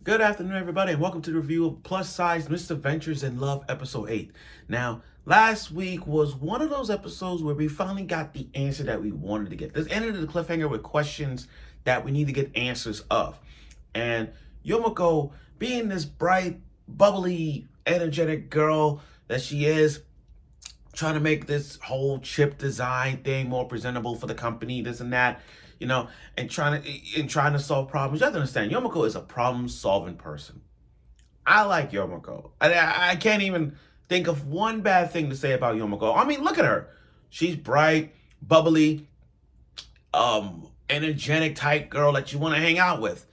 Good afternoon, everybody, and welcome to the review of Plus Size Misadventures in Love, Episode 8. Now, last week was one of those episodes where we finally got the answer that we wanted to get. This ended the cliffhanger with questions that we need to get answers of. And Yumeko, being this bright, bubbly, energetic girl that she is, trying to make this whole chip design thing more presentable for the company, this and that, and trying to solve problems. You have to understand, Yomiko is a problem-solving person. I like Yomiko. I can't even think of one bad thing to say about Yomiko. I mean, look at her. She's bright, bubbly, energetic type girl that you want to hang out with.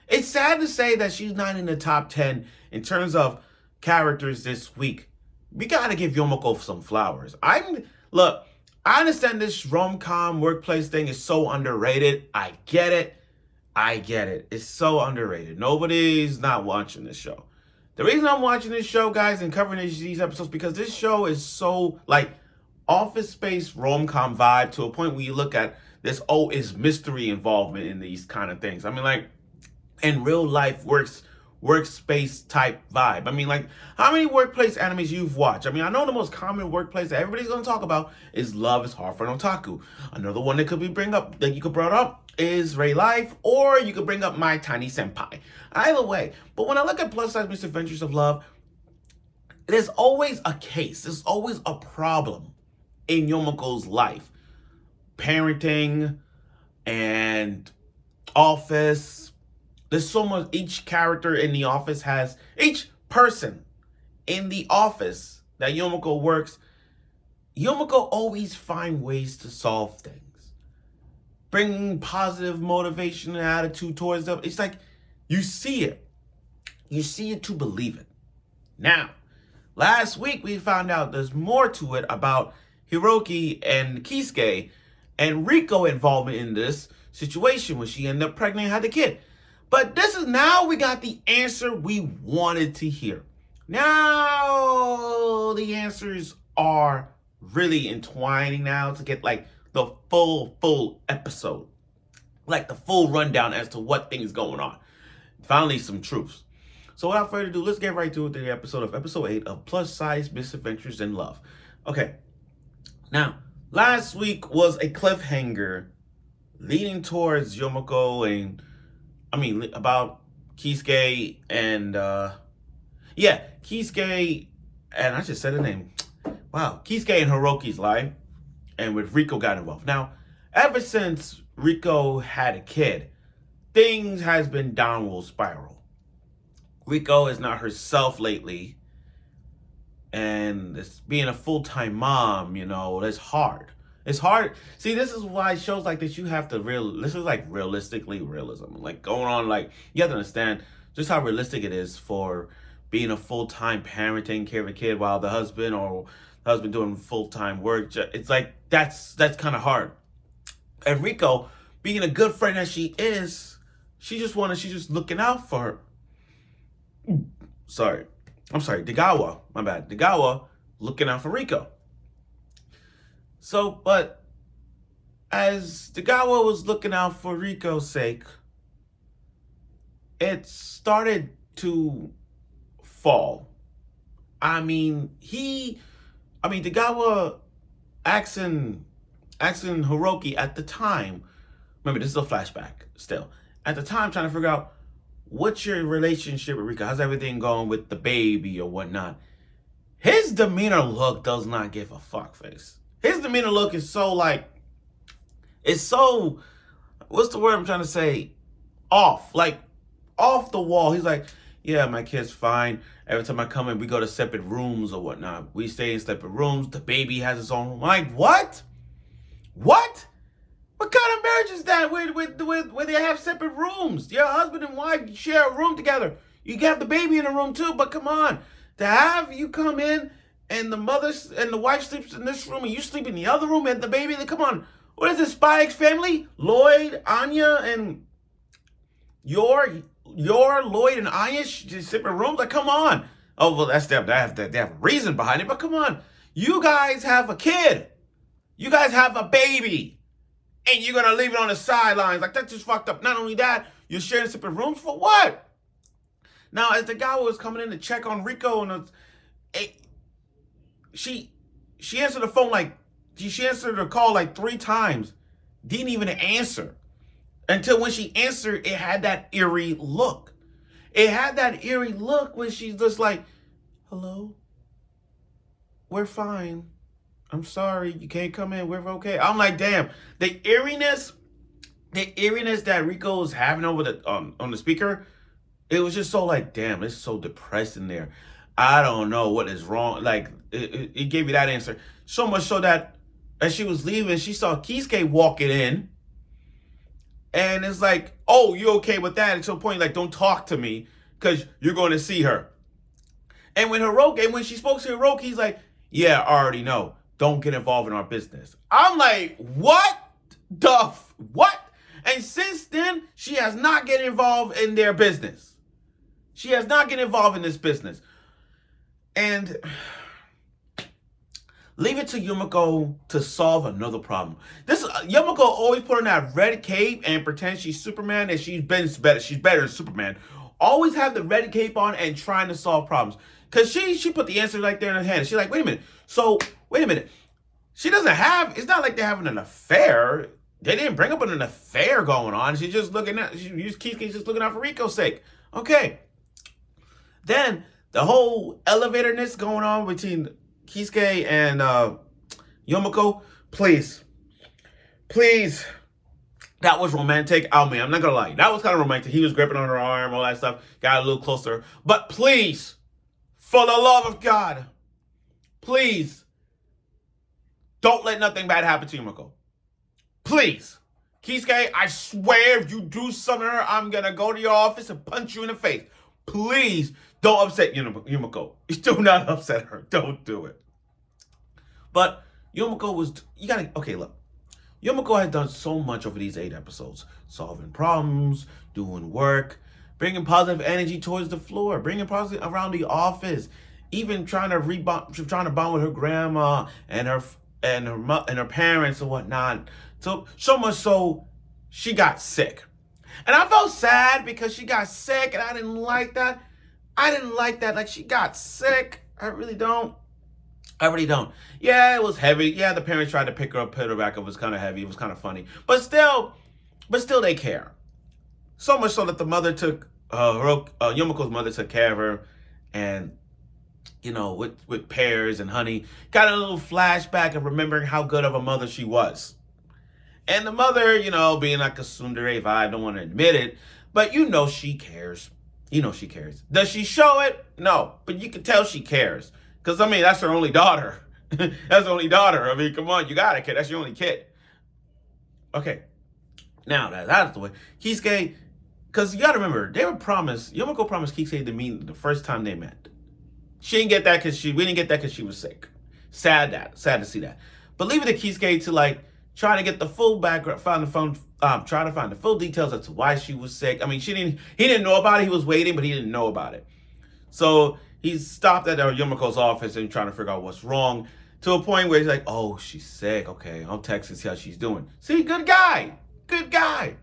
It's sad to say that she's not in the top 10 in terms of characters this week. We gotta give Yomiko some flowers. Look, I understand this rom-com workplace thing is so underrated. I get it. It's so underrated. Nobody's not watching this show. The reason I'm watching this show, guys, and covering these episodes, because this show is so like Office Space rom-com vibe to a point where you look at this, is mystery involvement in these kind of things. I mean, like, in real life workspace type vibe. I mean, like, how many workplace animes you've watched? I mean, I know the most common workplace that everybody's going to talk about is Love is Hard for an Otaku. Another one that you could bring up is Ray Life, or you could bring up My Tiny Senpai. Either way, but when I look at Plus Size Misadventures of Love, there's always a case. There's always a problem in Yomoko's life. Parenting and office. There's so much, each character in the office each person in the office that Yomiko works, Yomiko always finds ways to solve things. Bringing positive motivation and attitude towards them. It's like, you see it. You see it to believe it. Now, last week we found out there's more to it about Hiroki and Kisuke and Riko involvement in this situation when she ended up pregnant and had the kid. But now we got the answer we wanted to hear. Now the answers are really entwining now to get like the full episode. Like the full rundown as to what things going on. Finally some truths. So without further ado, let's get right to the episode 8 of Plus Size Misadventures in Love. Okay. Now, last week was a cliffhanger leading towards Yomiko and about Kisuke and, Kisuke, and I just said the name. Wow, Kisuke and Hiroki's life, and with Riko got involved. Now, ever since Riko had a kid, things has been downward spiral. Riko is not herself lately, and it's being a full-time mom, that's hard. It's hard. See, this is why shows like this, you have to this is like realism. Like going on, like, you have to understand just how realistic it is for being a full-time parent, taking care of a kid while the husband doing full-time work. It's like, that's kind of hard. And Riko, being a good friend as she is, she's just looking out for her. I'm sorry, Degawa, my bad. Degawa looking out for Riko. So, but as Degawa was looking out for Riko's sake, it started to fall. Degawa asking Hiroki at the time, remember this is a flashback still, at the time trying to figure out what's your relationship with Riko, how's everything going with the baby or whatnot. His demeanor look does not give a fuck face. His demeanor look is so like, it's so, what's the word I'm trying to say? Off the wall. He's like, yeah, my kid's fine. Every time I come in, we go to separate rooms or whatnot. We stay in separate rooms. The baby has its own room. I'm like, what? What? What kind of marriage is that where they have separate rooms? Your husband and wife share a room together. You got the baby in a room too, but come on. To have you come in and the mother and the wife sleeps in this room and you sleep in the other room and the baby, come on. What is this, Spy X Family? Lloyd, Anya, and your Lloyd and Anya just separate rooms? Like, come on. Oh, well, they have a reason behind it, but come on. You guys have a kid. You guys have a baby. And you're going to leave it on the sidelines. Like, that's just fucked up. Not only that, you're sharing separate rooms for what? Now, as the guy was coming in to check on Rico, and it, she answered the phone like she answered the call like 3 times, didn't even answer until when she answered, it had that eerie look. It had that eerie look when she's just like, "Hello, we're fine. I'm sorry, you can't come in. We're okay." I'm like, damn, the eeriness that Rico was having over the on the speaker, it was just so like, damn, it's so depressing there. I don't know what is wrong. Like, it gave you that answer. So much so that as she was leaving, she saw Kisuke walking in. And it's like, oh, you okay with that? Until a point, like, don't talk to me because you're going to see her. And when she spoke to Hiroki, he's like, yeah, I already know. Don't get involved in our business. I'm like, what what? And since then, she has not get involved in their business. She has not get involved in this business. And leave it to Yumeko to solve another problem. Yumeko always put on that red cape and pretend she's Superman, and she's better than Superman. Always have the red cape on and trying to solve problems. Because she put the answer right there in her hand. She's like, wait a minute. She doesn't have, it's not like they're having an affair. They didn't bring up an affair going on. She's just Kisuke's just looking out for Rico's sake. Okay. Then the whole elevatorness going on between Kisuke and Yumeko, please, that was romantic. Oh man, I'm not gonna lie, that was kind of romantic. He was gripping on her arm, all that stuff, got a little closer. But please, for the love of God, please, don't let nothing bad happen to Yumeko. Please. Kisuke, I swear if you do something to her, I'm gonna go to your office and punch you in the face. Please, don't upset Yumeko. Do not upset her. Don't do it. But Yumeko look. Yumeko has done so much over these 8 episodes. Solving problems, doing work, bringing positive energy towards the floor, bringing positive around the office, even trying to bond with her grandma and her parents and whatnot. So much so, she got sick. And I felt sad because she got sick, and I didn't like that. Like, she got sick. I really don't. Yeah, it was heavy. Yeah, the parents tried to pick her up, put her back up. It was kind of heavy. It was kind of funny. But still they care. So much so that the mother Yumeko's mother took care of her, and, with pears and honey. Got a little flashback of remembering how good of a mother she was. And the mother, being like a tsundere vibe, don't want to admit it, but she cares. She cares. Does she show it? No, but you can tell she cares. Because, that's her only daughter. That's the only daughter. Come on, you got a kid. That's your only kid. Okay. Now, that's out of the way. Kisuke, because you got to remember, Yumeko promised Kisuke to meet the first time they met. We didn't get that because she was sick. Sad to see that. But leave it to Kisuke to, try to get the full background, try to find the full details as to why she was sick. He didn't know about it. He was waiting, but he didn't know about it. So he stopped at Yumeko's office and trying to figure out what's wrong, to a point where he's like, oh, she's sick. Okay, I'll text and see how she's doing. See, good guy. A good guy.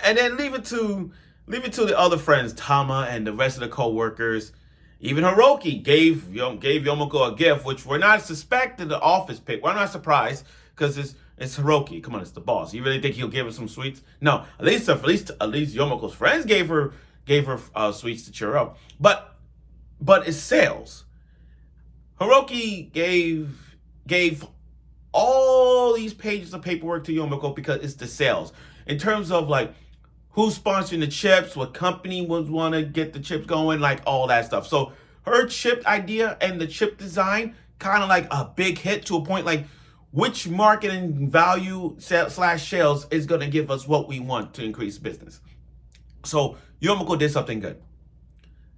And then leave it to the other friends, Tama and the rest of the co-workers. Even Hiroki gave Yumeko a gift, which we're not suspecting the office pick. We're not surprised because it's Hiroki. Come on, it's the boss. You really think he'll give her some sweets? No. At least Yumeko's friends gave her sweets to cheer up. But it's sales. Hiroki gave all these pages of paperwork to Yumeko because it's the sales. In terms of who's sponsoring the chips, what company would want to get the chips going, all that stuff. So her chip idea and the chip design, kind of like a big hit, to a point which marketing value / sales is going to give us what we want to increase business. So Yumeko did something good.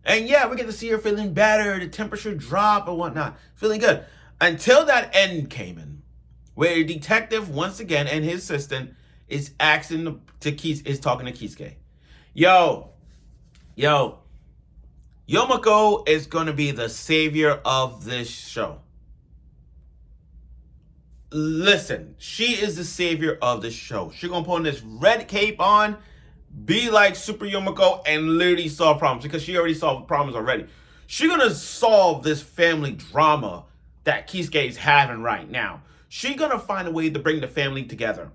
And yeah, we get to see her feeling better, the temperature drop and whatnot. Feeling good. Until that end came in, where a detective, once again, and his assistant is talking to Kisuke. Yo, Yumeko is going to be the savior of this show. Listen, she is the savior of this show. She's going to put on this red cape on, be like Super Yumeko and literally solve problems because she already solved problems already. She's gonna solve this family drama that Kisuke is having right now. She's gonna find a way to bring the family together.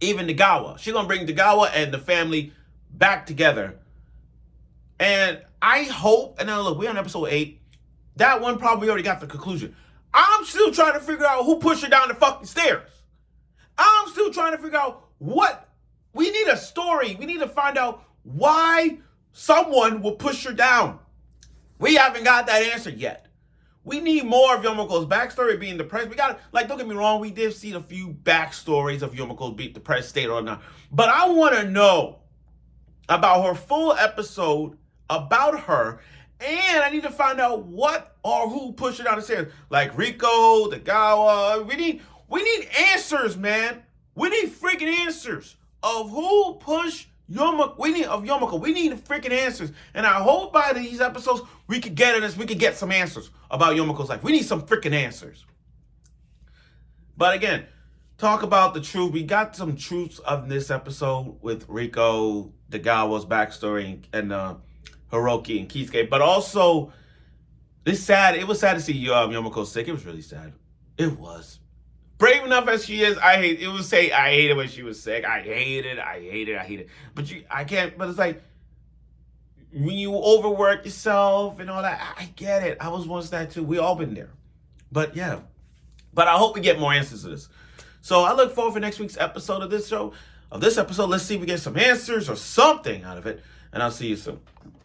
Even Nagawa. She's gonna bring Nagawa and the family back together. And I hope, and now look, we're on episode 8. That one probably already got the conclusion. I'm still trying to figure out who pushed her down the fucking stairs. I'm still trying to figure out what. We need a story. We need to find out why someone will push her down. We haven't got that answer yet. We need more of Yomoko's backstory being depressed. We got, like, don't get me wrong, we did see a few backstories of Yomoko's being depressed state or not. But I want to know about her full episode, about her, and I need to find out what or who pushed her down the stairs. Like Rico, Nagawa. We need answers, man. We need freaking answers of who pushed Yomeko. We need freaking answers. And I hope by these episodes we could get some answers about Yomoko's life. We need some freaking answers. But again, talk about the truth. We got some truths of this episode with Rico, Nagawa's backstory, and Hiroki and Kisuke. But also, it's sad. It was sad to see Yomeko sick. It was really sad. It was. Brave enough as she is, I hate it when she was sick. I hate it. But I can't, but it's like, when you overwork yourself and all that, I get it. I was once that too. We all been there. But yeah. But I hope we get more answers to this. So I look forward for next week's episode of this show. Let's see if we get some answers or something out of it. And I'll see you soon.